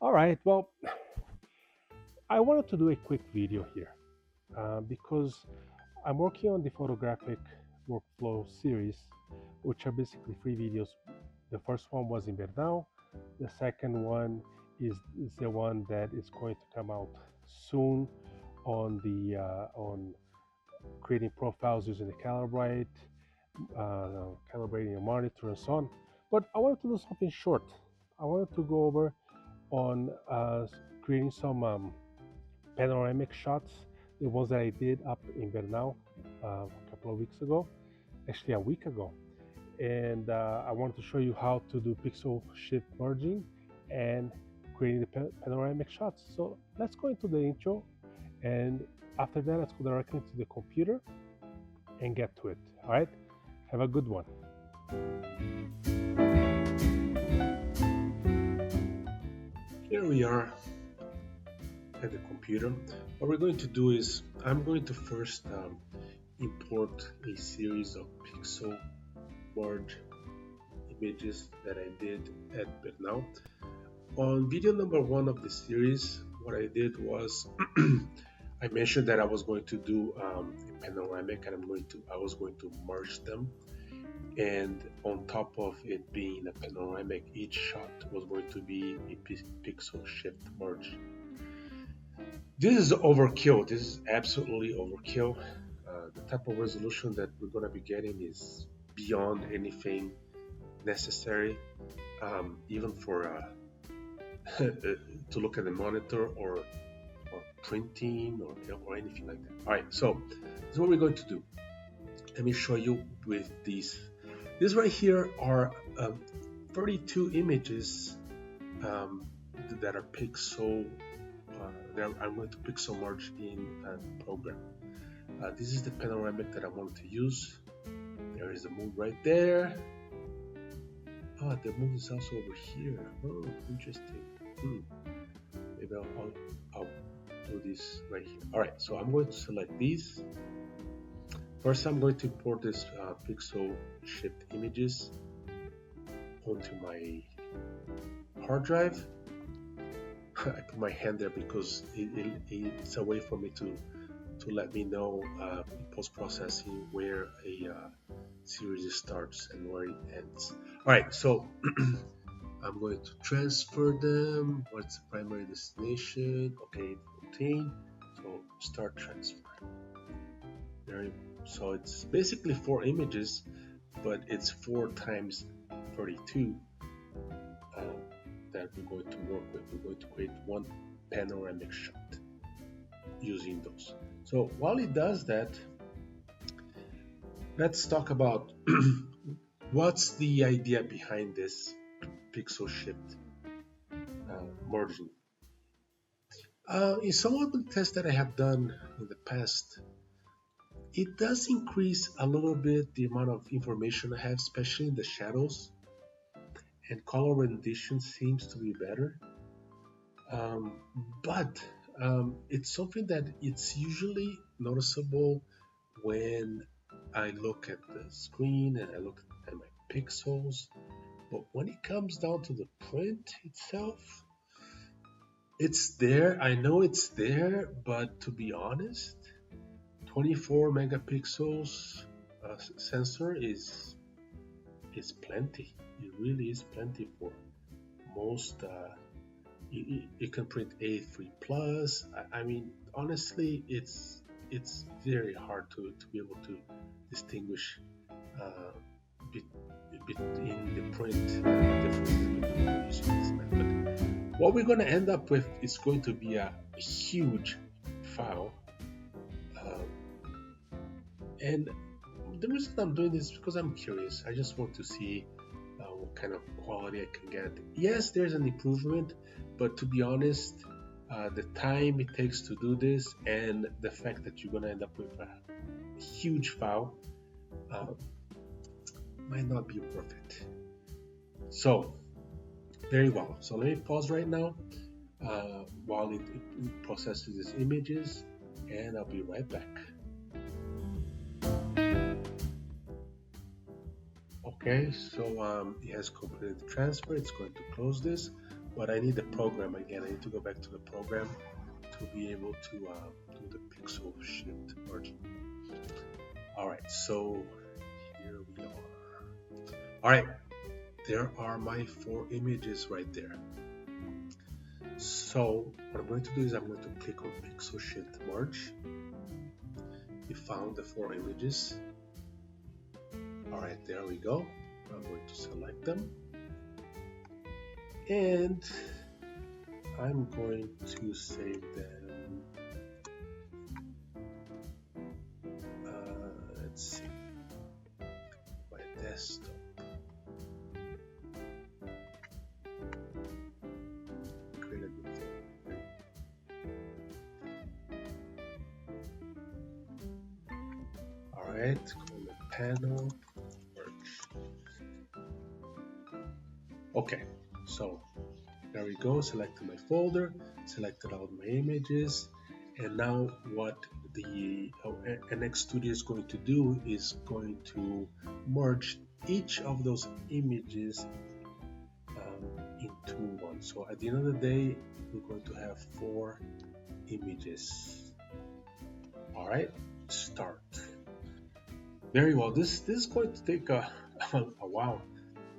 All right, well, I wanted to do a quick video here because I'm working on the photographic workflow series, which are basically free videos. The first one was in Bernal. The second one is the one that is going to come out soon on creating profiles using the calibrating your monitor and so on. But I wanted to do something short. I wanted to go over on creating some panoramic shots, the ones that I did up in Bernal a couple of weeks ago, actually a week ago. And I wanted to show you how to do pixel shift merging and creating the panoramic shots. So let's go into the intro, and after that, let's go directly to the computer and get to it. All right, have a good one. Here we are at the computer. What we're going to do is I'm going to first import a series of pixel merge images that I did at Bernal. On video number 1 of the series, what I did was I mentioned that I was going to do a panoramic, and I was going to merge them, and on top of it being a panoramic, each shot was going to be a pixel shift merge. This is overkill. This is absolutely overkill. The type of resolution that we're going to be getting is beyond anything necessary, even for to look at the monitor or printing or anything like that. All right, so this is what we're going to do. Let me show you with these. These right here are 32 images that are pixel. I'm going to pixel merge in a program. This is the panoramic that I wanted to use. There is the moon right there. Oh, the moon is also over here. Oh, interesting. Maybe I'll do this right here. All right, so I'm going to select these. First, I'm going to import this pixel shift images onto my hard drive. I put my hand there because it's a way for me to let me know in post-processing where a series starts and where it ends. All right, so I'm going to transfer them. What's the primary destination? Okay, 14. So start transfer. So it's basically 4 images, but it's 4 times 32 that we're going to work with. We're going to create one panoramic shot using those. So while it does that, let's talk about what's the idea behind this pixel shift merging. In some of the tests that I have done in the past, it does increase a little bit the amount of information I have, especially in the shadows, and color rendition seems to be better. But it's something that it's usually noticeable when I look at the screen and I look at my pixels. But when it comes down to the print itself, it's there. I know it's there, but to be honest, 24 megapixels sensor is plenty. It really is plenty for most. It can print A3 plus. I mean, honestly, it's very hard to be able to distinguish between the print differences between using this method. What we're going to end up with is going to be a huge file, and the reason I'm doing this is because I'm curious. I just want to see what kind of quality I can get. Yes, there's an improvement, but to be honest, the time it takes to do this and the fact that you're going to end up with a huge file might not be worth it. So, very well. So let me pause right now while it processes these images, and I'll be right back. Okay, so it has completed the transfer. It's going to close this. but I need the program again. I need to go back to the program to be able to do the pixel shift merging. All right, so here we are. All right, there are my 4 images right there. So what I'm going to do is I'm going to click on pixel shift merge. We found the 4 images. All right, there we go. I'm going to select them. And I'm going to save them. Let's see, my desktop. Create a new folder. All right, call it panel merge. Okay, so there we go. Selected my folder, selected all my images, and now what the NX Studio is going to do is going to merge each of those images into one. So at the end of the day, we're going to have 4 images. All right, start. Very well. This is going to take a while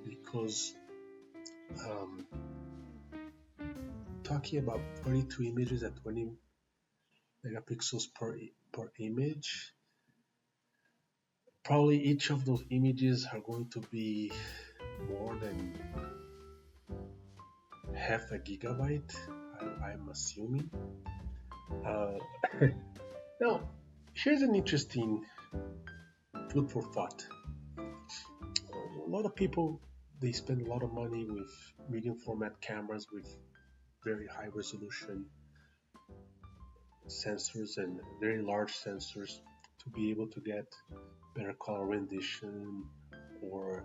because talking about 32 images at 20 megapixels per image. Probably each of those images are going to be more than half a gigabyte, I'm assuming. Now, here's an interesting food for thought. A lot of people, they spend a lot of money with medium format cameras with very high resolution sensors and very large sensors to be able to get better color rendition or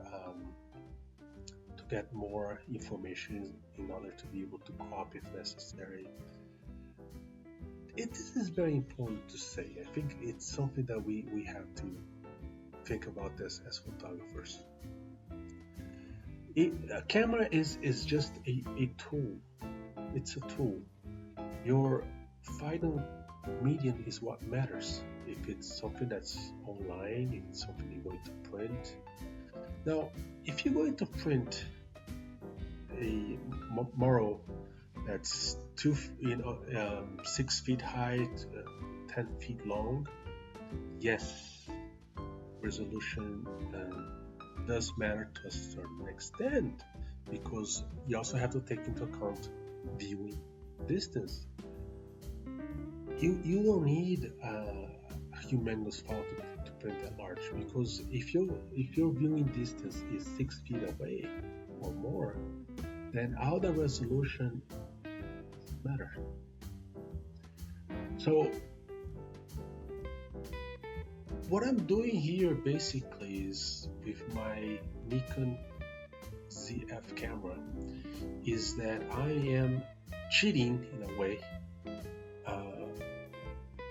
to get more information in order to be able to crop if necessary. This is very important to say. I think it's something that we have to think about this as photographers. A camera is just a tool. It's a tool. Your final medium is what matters. If it's something that's online, if it's something you're going to print. Now, if you're going to print a mural that's 6 feet high, 10 feet long, yes, resolution does matter to a certain extent, because you also have to take into account viewing distance. You don't need a humongous file to print that large, because if your viewing distance is 6 feet away or more, then all the resolution doesn't matter. So what I'm doing here basically is with my Nikon ZF camera is that I am cheating in a way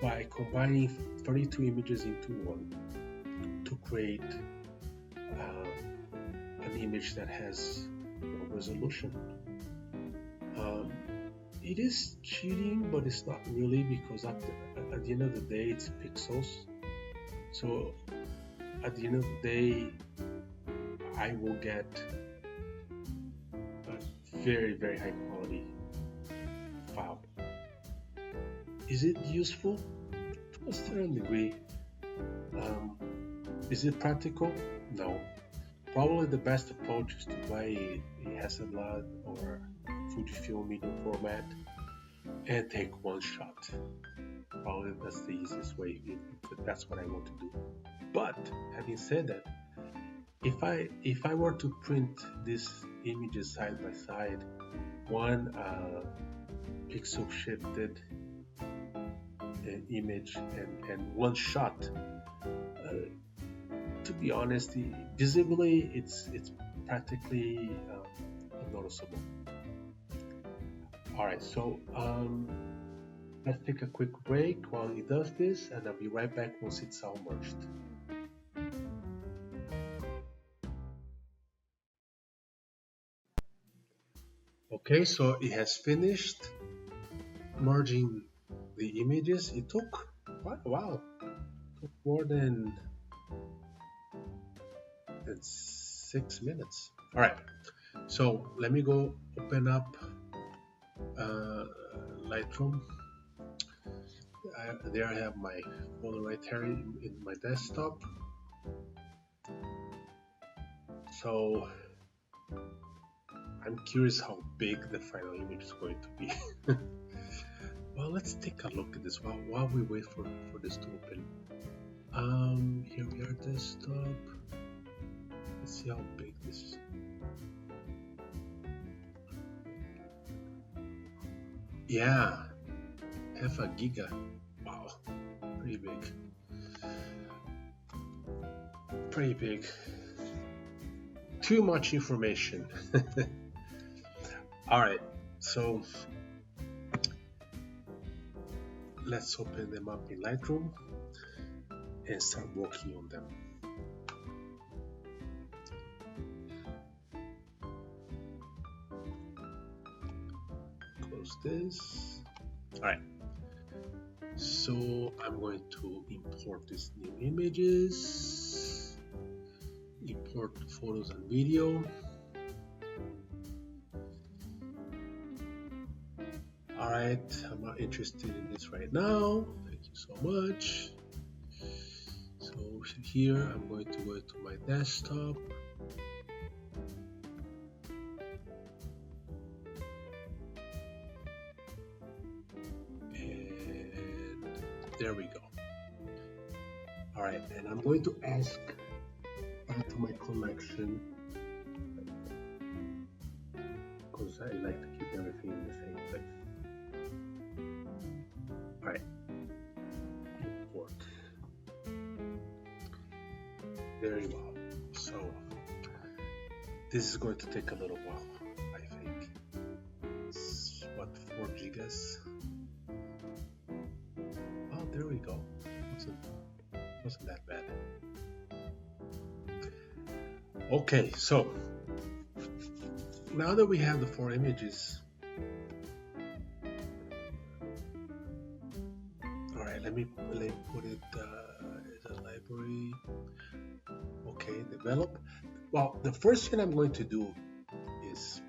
by combining 32 images into one to create an image that has more resolution. It is cheating, but it's not really, because at the end of the day it's pixels. So at the end of the day I will get a very, very high quality file. Is it useful? To a certain degree. Is it practical? No. Probably the best approach is to buy a Hasselblad or Fujifilm medium format and take one shot. Probably that's the easiest way if that's what I want to do. But having said that, if I were to print these images side by side, one pixel shifted image and one shot, to be honest, visibly it's practically unnoticeable. Alright, so let's take a quick break while he does this, and I'll be right back once it's all merged. Okay, so it has finished merging the images. It took, wow, took more than 6 minutes. All right, so let me go open up Lightroom. There I have my folder right here in my desktop. So I'm curious how big the final image is going to be. Well, let's take a look at this while we wait for this to open. Here we are, desktop. Let's see how big this is. Yeah, half a giga. Wow, pretty big. Pretty big. Too much information. All right, so let's open them up in Lightroom and start working on them. Close this. All right, so I'm going to import these new images, import photos and video. All right, I'm not interested in this right now. Thank you so much. So here I'm going to go to my desktop. And there we go. All right, and I'm going to ask to my collection, because I like to keep everything in the same place. All right, import. Very well. So this is going to take a little while, I think. It's what, 4 gigas? Oh, there we go. Wasn't that bad. Okay, so now that we have the 4 images, all right, let me put it as a library. Okay, develop. Well, the first thing I'm going to do is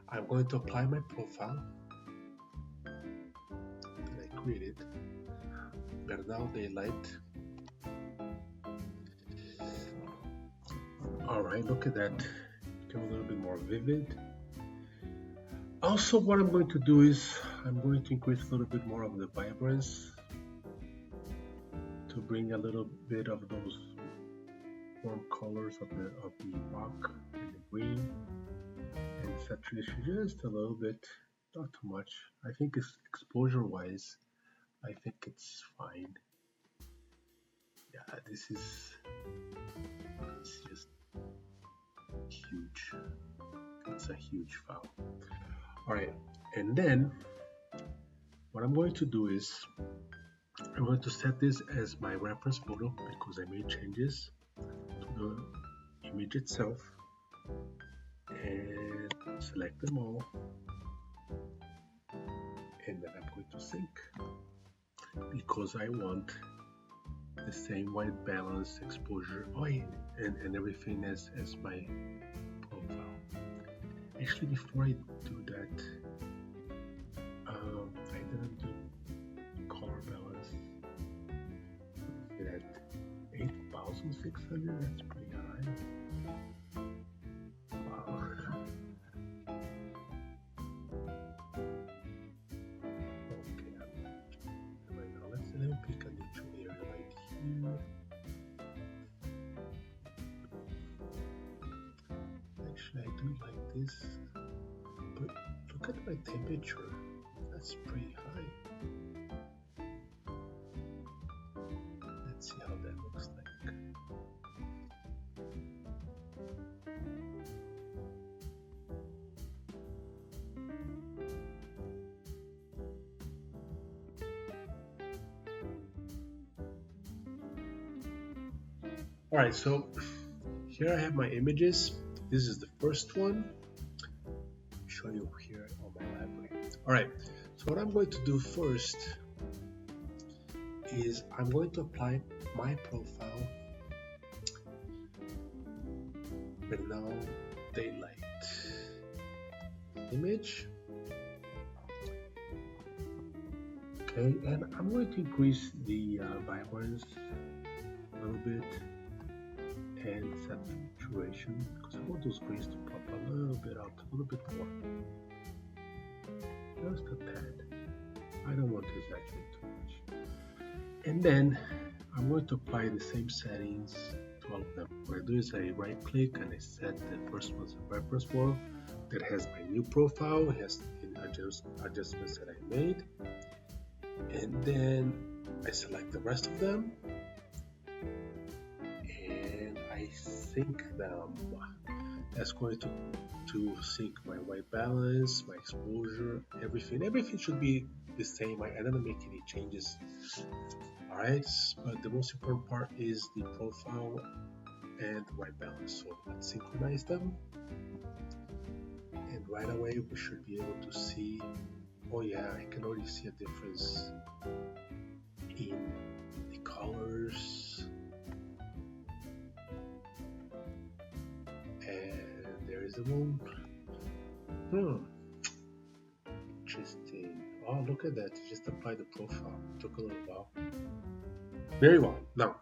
I'm going to apply my profile that I created, Bernal Daylight. All right, look at that. Become a little bit more vivid. Also, what I'm going to do is I'm going to increase a little bit more of the vibrance to bring a little bit of those warm colors of the rock and the green, and saturation just a little bit, not too much. I think it's exposure-wise, I think it's fine. Yeah, this is just huge. It's a huge file. All right, and then what I'm going to do is I'm going to set this as my reference photo because I made changes to the image itself, and select them all, and then I'm going to sync because I want the same white balance, exposure, and everything as my profile. Actually, before I do that, I didn't do color balance. At 8,600, that's pretty high. Wow. Okay. Right now, let me pick a neutral area right here. Actually, I do like this, but look at my temperature. That's pretty high. Let's see how that looks like. All right, so here I have my images. This is the first one. show you here on my library. All right, so what I'm going to do first is I'm going to apply my profile Bernal daylight image. Okay, and I'm going to increase the vibrance a little bit and set the saturation because I want those greens to pop a little bit out, a little bit more. Just a tad. I don't want to exaggerate too much. And then I'm going to apply the same settings to all of them. What I do is I right click and I set the first one as a reference photo that has my new profile, it has the adjustments that I made. And then I select the rest of them and I sync them. That's going to sync my white balance, my exposure, everything. Everything should be the same. I didn't make any changes. Alright, but the most important part is the profile and the white balance. So let's synchronize them. And right away we should be able to see, oh yeah, I can already see a difference in the colors. And there is the moon. Interesting. Oh, look at that. Just apply the profile. It took a little while. Very well. Now,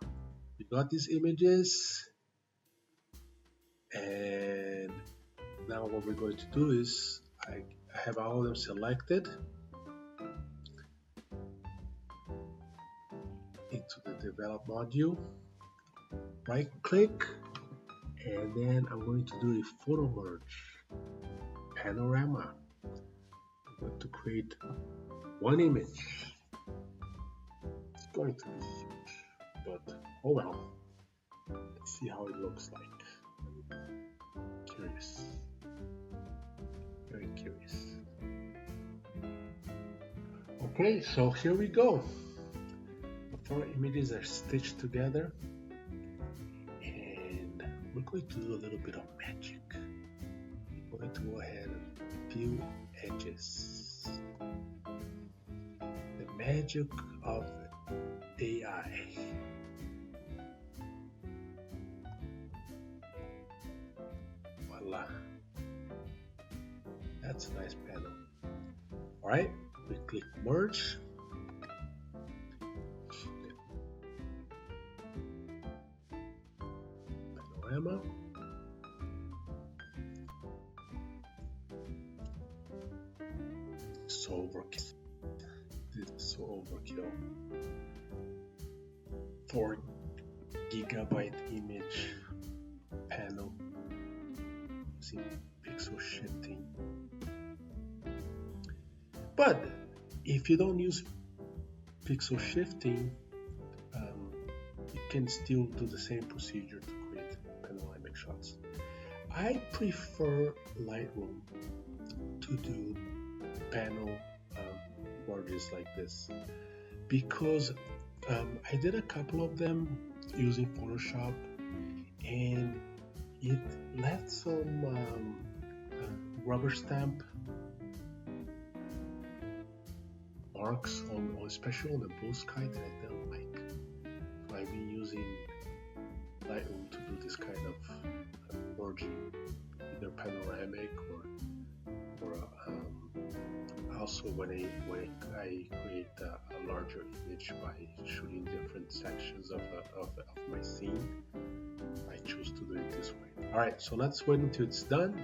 we got these images. And now what we're going to do is I have all of them selected into the develop module. Right click. And then I'm going to do a photo merge panorama. I'm going to create one image. It's going to be huge, but oh well. Let's see how it looks like. Curious. Very curious. Okay, so here we go. The four images are stitched together. We're going to do a little bit of magic. We're going to go ahead and peel edges. The magic of AI. Voila. That's a nice panel. Alright, we click merge. Panorama. So overkill. This is so overkill. 4 gigabyte image panel using pixel shifting. But if you don't use pixel shifting, you can still do the same procedure to create panoramic shots. I prefer Lightroom to do panel merges like this because I did a couple of them using Photoshop and it left some rubber stamp marks on especially on the blue sky that I don't like. So I've been using Lightroom to do this kind of merging, either panoramic or also when I create a larger image by shooting different sections of my scene, I choose to do it this way. Alright, so let's wait until it's done.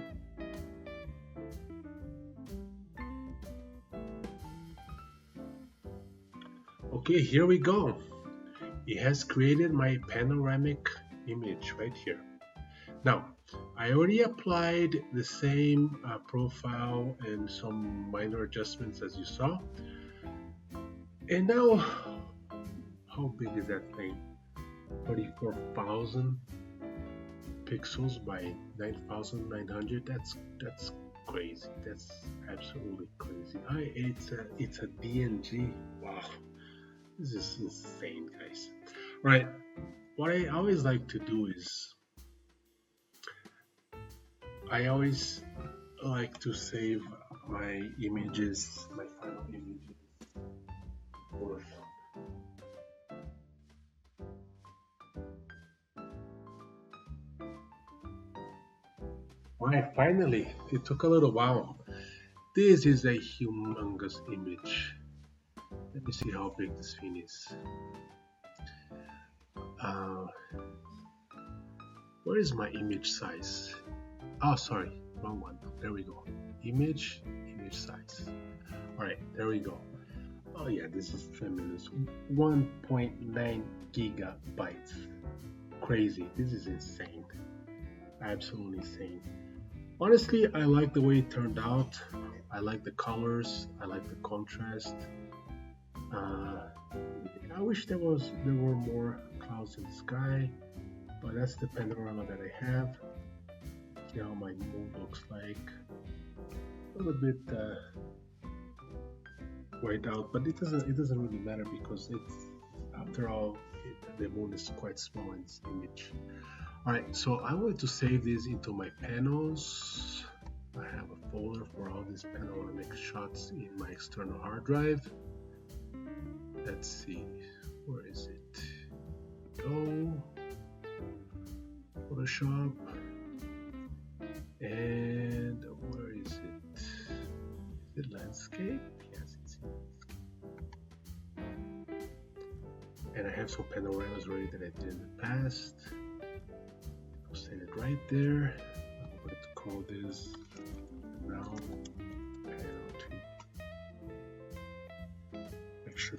Okay, here we go. It has created my panoramic image right here. Now, I already applied the same profile and some minor adjustments as you saw. And now, how big is that thing? 34,000 pixels by 9,900. That's crazy. That's absolutely crazy. It's a DNG. Wow, this is insane, guys. Right. What I always like to do is I always like to save my images, my final images, Photoshop. Alright, finally, it took a little while. This is a humongous image. Let me see how big this thing is. Where is my image size? Oh, sorry, wrong one. There we go. Image size. Alright, there we go. Oh yeah, this is tremendous. 1.9 gigabytes. Crazy. This is insane. Absolutely insane. Honestly, I like the way it turned out. I like the colors. I like the contrast. I wish there were more clouds in the sky, but that's the panorama that I have. See how my moon looks like. A little bit white out, but it doesn't really matter because it's, after all, the moon is quite small in this image. Alright, so I want to save this into my panels. I have a folder for all these panoramic shots in my external hard drive. Let's see, where is it? Go, Photoshop, and where is it? Is it landscape? Yes, it's landscape. And I have some panoramas already that I did in the past. I'll set it right there. I'm going to call this now penalty. Make sure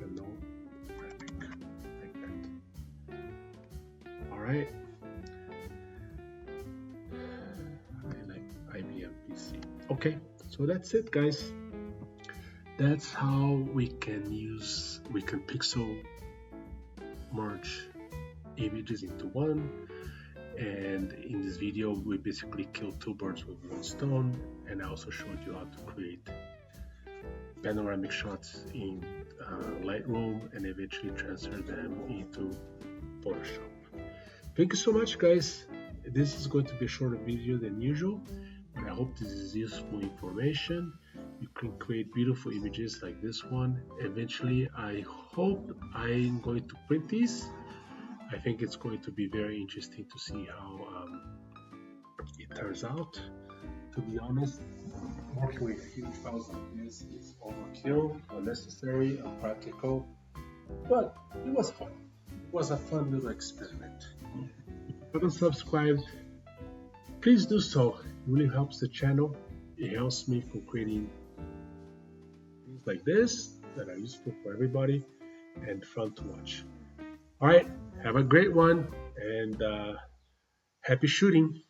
panoramic like that. Alright. I like IBM PC. Okay, so that's it, guys. That's how we can pixel merge images into one. And in this video we basically killed two birds with one stone, and I also showed you how to create panoramic shots in Lightroom and eventually transfer them into Photoshop. Thank you so much, guys. This is going to be a shorter video than usual, but I hope this is useful information. You can create beautiful images like this one. Eventually, I hope I'm going to print these. I think it's going to be very interesting to see how it turns out. To be honest, working with huge files like this is overkill, unnecessary, unpractical, but it was fun. It was a fun little experiment. If you haven't subscribed, please do so. It really helps the channel. It helps me for creating things like this that are useful for everybody and fun to watch. All right, have a great one, and happy shooting.